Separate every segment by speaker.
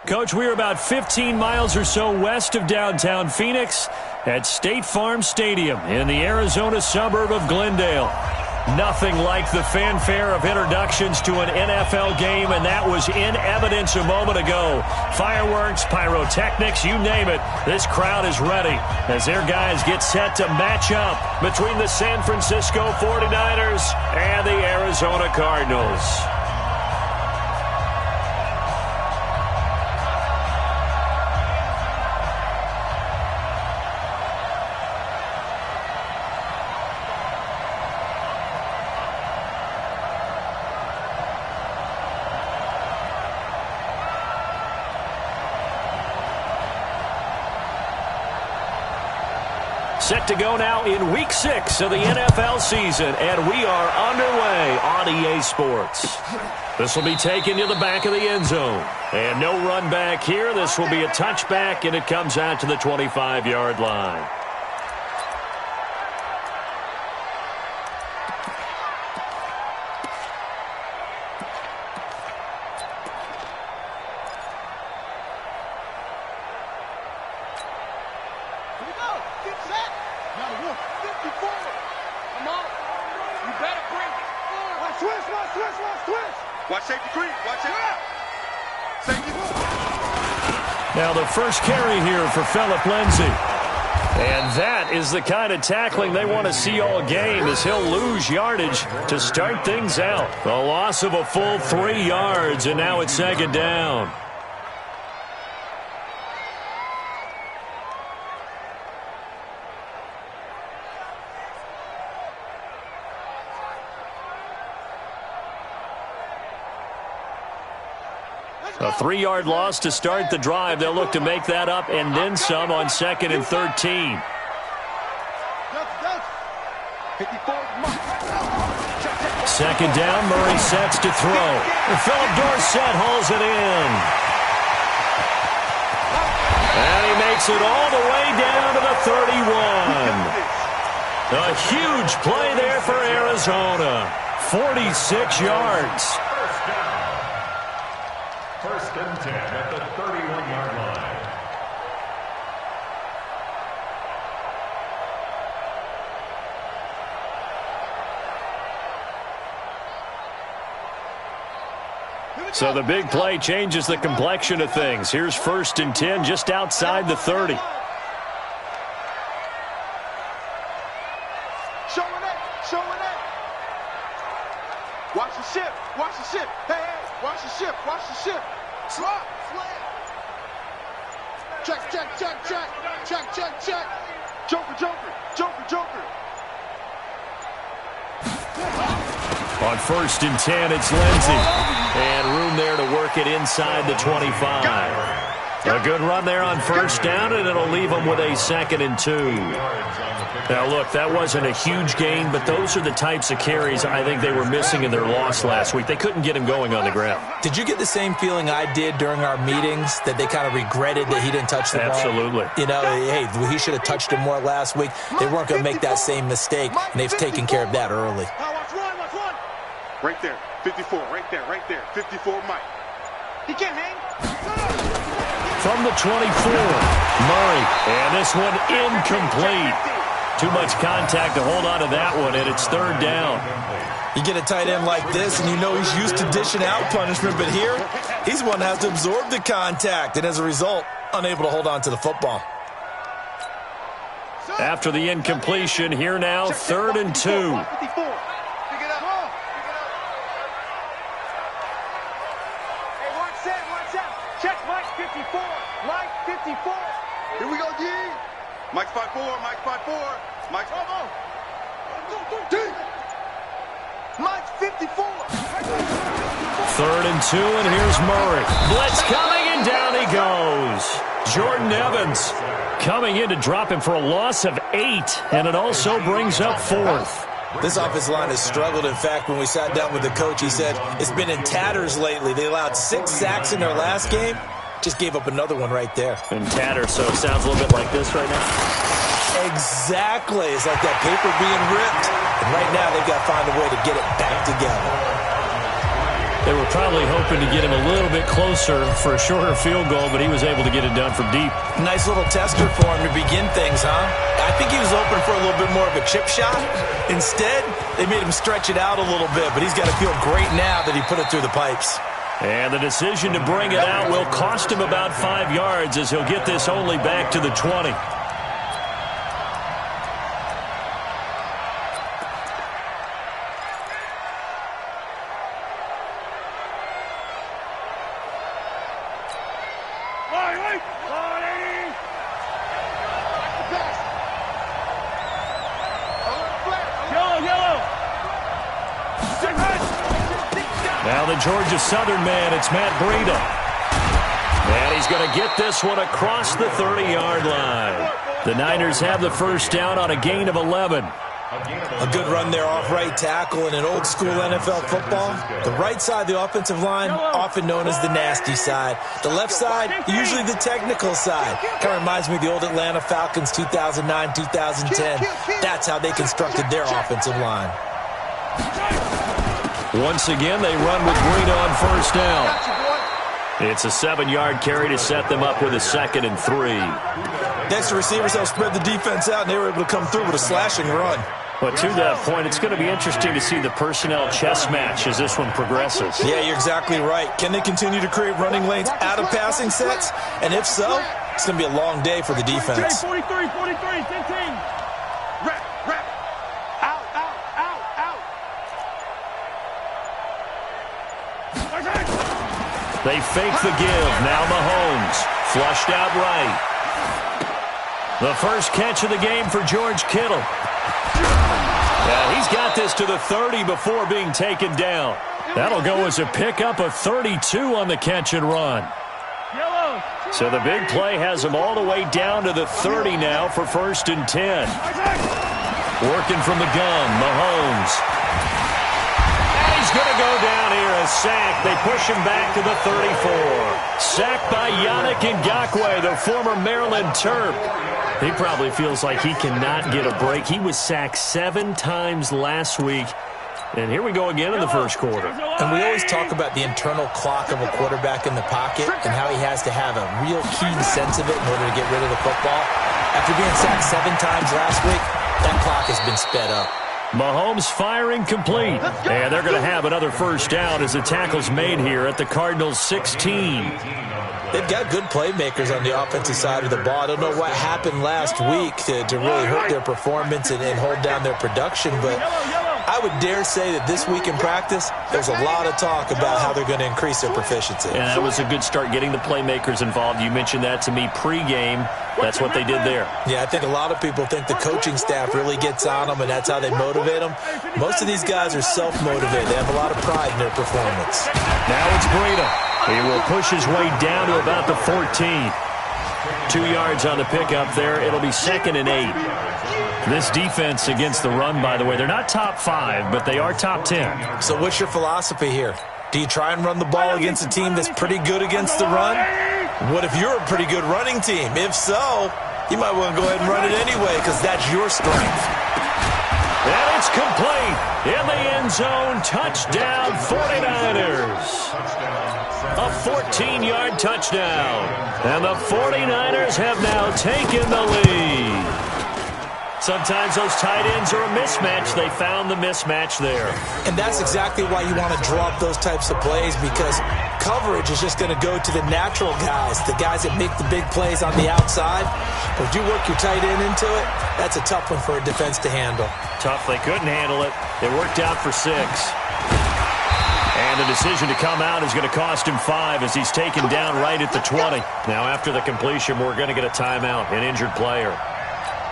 Speaker 1: Coach, we're about 15 miles or so west of downtown Phoenix at State Farm Stadium in the Arizona suburb of Glendale. Nothing like the fanfare of introductions to an NFL game, and that was in evidence a moment ago. Fireworks, pyrotechnics, you name it. This crowd is ready as their guys get set to match up between the San Francisco 49ers and the Arizona Cardinals. Set to go now in Week 6 of the NFL season, and we are underway on EA Sports. This will be taken to the back of the end zone. And no run back here. This will be a touchback, and it comes out to the 25-yard line. Now the first carry here for Phillip Lindsay. And that is the kind of tackling they want to see all game, as he'll lose yardage to start things out. A loss of a full 3 yards, and now it's second down. A 3-yard loss to start the drive. They'll look to make that up and then some on 2nd and 13. Second down, Murray sets to throw. And Philip Dorsett hauls it in. And he makes it all the way down to the 31. A huge play there for Arizona. 46 yards.
Speaker 2: First and 10 at the 31-yard line.
Speaker 1: So the big play changes the complexion of things. Here's 1st and 10 just outside the 30.
Speaker 3: Watch the ship. Watch the ship. Hey, watch the ship. Watch the ship. Drop. Check. Joker.
Speaker 1: On 1st and 10, it's Lindsay. And room there to work it inside the 25. A good run there on 1st down, and it'll leave them with a 2nd and 2. Now, look, that wasn't a huge gain, but those are the types of carries I think they were missing in their loss last week. They couldn't get him going on the ground.
Speaker 4: Did you get the same feeling I did during our meetings, that they kind of regretted that he didn't touch the ball?
Speaker 1: Absolutely.
Speaker 4: You know, hey, he should have touched him more last week. They weren't going to make that same mistake, and they've taken care of that early.
Speaker 3: Right there. 54. Right there. 54, Mike. He can't hang.
Speaker 1: From the 24, Murray. And this one incomplete. Too much contact to hold on to that one, and it's 3rd down.
Speaker 4: You get a tight end like this, and you know he's used to dishing out punishment, but here, he's one that has to absorb the contact, and as a result, unable to hold on to the football.
Speaker 1: After the incompletion, here now, 3rd and 2.
Speaker 3: Check Mike 54. Mike 54. Here we go, D. Mike's 5'4. Mike's 5'4. Mike's 5'4. D. Mike's 54.
Speaker 1: 3rd and 2, and here's Murray. Blitz coming, and down he goes. Jordan Evans coming in to drop him for a loss of 8, and it also brings up 4th.
Speaker 4: This offensive line has struggled. In fact, when we sat down with the coach, he said it's been in tatters lately. They allowed 6 sacks in their last game. Just gave up another one right there.
Speaker 1: In tatters, so it sounds a little bit like this right now.
Speaker 4: Exactly. It's like that paper being ripped. And right now, they've got to find a way to get it back together.
Speaker 1: They were probably hoping to get him a little bit closer for a shorter field goal, but he was able to get it done from deep.
Speaker 4: Nice little tester for him to begin things, huh? I think he was open for a little bit more of a chip shot. Instead, they made him stretch it out a little bit, but he's got to feel great now that he put it through the pipes.
Speaker 1: And the decision to bring it out will cost him about 5 yards as he'll get this only back to the 20. Now the Georgia Southern man, it's Matt Breida. And he's going to get this one across the 30-yard line. The Niners have the first down on a gain of 11.
Speaker 4: A good run there off right tackle in an old-school NFL football. The right side of the offensive line, often known as the nasty side. The left side, usually the technical side. Kind of reminds me of the old Atlanta Falcons 2009, 2010. That's how they constructed their offensive line.
Speaker 1: Once again, they run with Breida on first down. It's a 7-yard carry to set them up with a 2nd and 3.
Speaker 4: Next, the receivers have spread the defense out, and they were able to come through with a slashing run.
Speaker 1: But to that point, it's going to be interesting to see the personnel chess match as this one progresses.
Speaker 4: Yeah, you're exactly right. Can they continue to create running lanes out of passing sets? And if so, it's going to be a long day for the defense.
Speaker 3: 43, 15. Rep. Out.
Speaker 1: They fake the give. Now Mahomes. Flushed out right. The first catch of the game for George Kittle. Yeah, he's got this to the 30 before being taken down. That'll go as a pickup of 32 on the catch and run. So the big play has him all the way down to the 30 now for 1st and 10. Working from the gun, Mahomes. And he's going to go down here, a sack. They push him back to the 34. Sacked by Yannick Ngakoue, the former Maryland Terp. He probably feels like he cannot get a break. He was sacked 7 times last week. And here we go again in the first quarter.
Speaker 4: And we always talk about the internal clock of a quarterback in the pocket and how he has to have a real keen sense of it in order to get rid of the football. After being sacked 7 times last week, that clock has been sped up.
Speaker 1: Mahomes firing complete. And they're going to have another first down as the tackle's made here at the Cardinals' 16.
Speaker 4: They've got good playmakers on the offensive side of the ball. I don't know what happened last week to really hurt their performance and hold down their production, but I would dare say that this week in practice, there's a lot of talk about how they're going to increase their proficiency.
Speaker 1: And that was a good start getting the playmakers involved. You mentioned that to me pregame. That's what they did there.
Speaker 4: Yeah, I think a lot of people think the coaching staff really gets on them, and that's how they motivate them. Most of these guys are self-motivated. They have a lot of pride in their performance.
Speaker 1: Now it's Breida. He will push his way down to about the 14. 2 yards on the pickup there. It'll be 2nd and 8. This defense against the run, by the way, they're not top 5, but they are top 10.
Speaker 4: So what's your philosophy here? Do you try and run the ball against a team that's pretty good against the run? What if you're a pretty good running team? If so, you might want to go ahead and run it anyway because that's your strength.
Speaker 1: And it's complete. In the end zone, touchdown 49ers. A 14-yard touchdown. And the 49ers have now taken the lead. Sometimes those tight ends are a mismatch. They found the mismatch there.
Speaker 4: And that's exactly why you want to draw up those types of plays, because coverage is just going to go to the natural guys, the guys that make the big plays on the outside. But if you work your tight end into it, that's a tough one for a defense to handle.
Speaker 1: Tough. They couldn't handle it. It worked out for 6. And the decision to come out is going to cost him 5 as he's taken down right at the 20. Now after the completion, we're going to get a timeout, an injured player.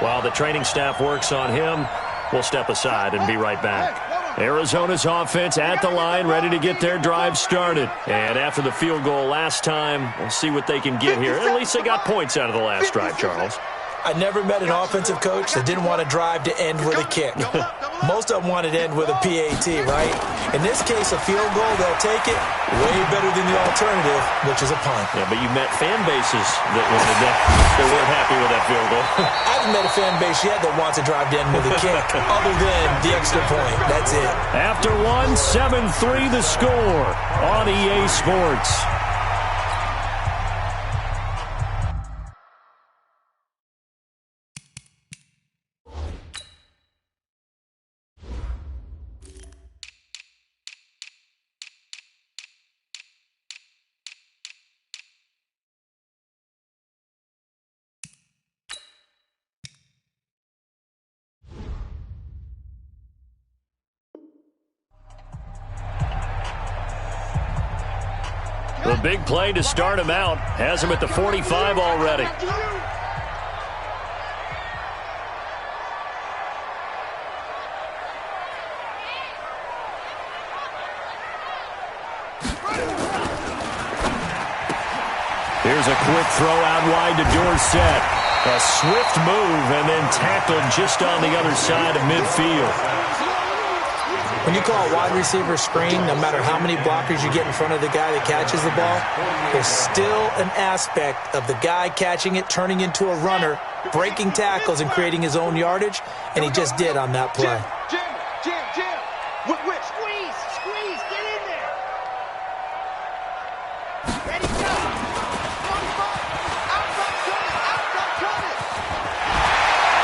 Speaker 1: While the training staff works on him, we'll step aside and be right back. Arizona's offense at the line, ready to get their drive started. And after the field goal last time, we'll see what they can get here. At least they got points out of the last drive, Charles.
Speaker 4: I never met an offensive coach that didn't want to drive to end with a kick. Most of them wanted to end with a PAT, right? In this case, a field goal, they'll take it way better than the alternative, which is a punt.
Speaker 1: Yeah, but you met fan bases that weren't happy with that field goal.
Speaker 4: I haven't met a fan base yet that wants to drive down with a kick, other than the extra point. That's it.
Speaker 1: After 7-3 the score on EA Sports. The big play to start him out has him at the 45 already. Here's a quick throw out wide to Dorsett. A swift move and then tackled just on the other side of midfield.
Speaker 4: When you call a wide receiver screen, no matter how many blockers you get in front of the guy that catches the ball, there's still an aspect of the guy catching it, turning into a runner, breaking tackles and creating his own yardage, and he just did on that play.
Speaker 3: Jim. Which? Squeeze, get in there. Ready, go. 45, outside coming.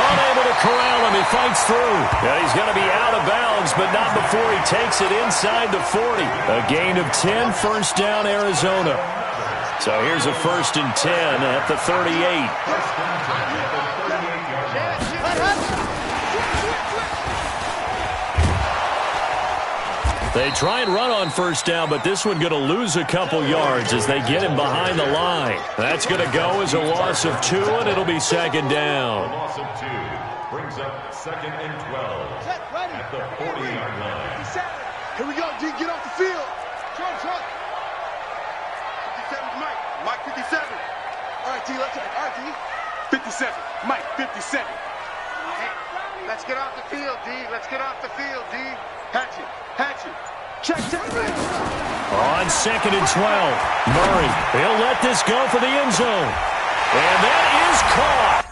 Speaker 1: Unable to corral him, he fights through. Yeah, he's going to be out of bounds, but not before he takes it inside the 40. A gain of 10, first down Arizona. So here's a 1st and 10 at the 38. They try and run on first down, but this one going to lose a couple yards as they get him behind the line. That's going to go as a loss of 2, and it'll be 2nd down.
Speaker 2: Loss of 2 brings up 2nd and 12 at the 40-yard line.
Speaker 3: Here we go, D. Get off the field. Truck. 57, Mike. Mike, 57. All right, D. Let's go. All right, D. 57. Mike, 57. Hey, let's get off the field, D. Let's get off the field, D. Hatchet. Check.
Speaker 1: On 2nd and 12, Murray. He'll let this go for the end zone. And that is caught.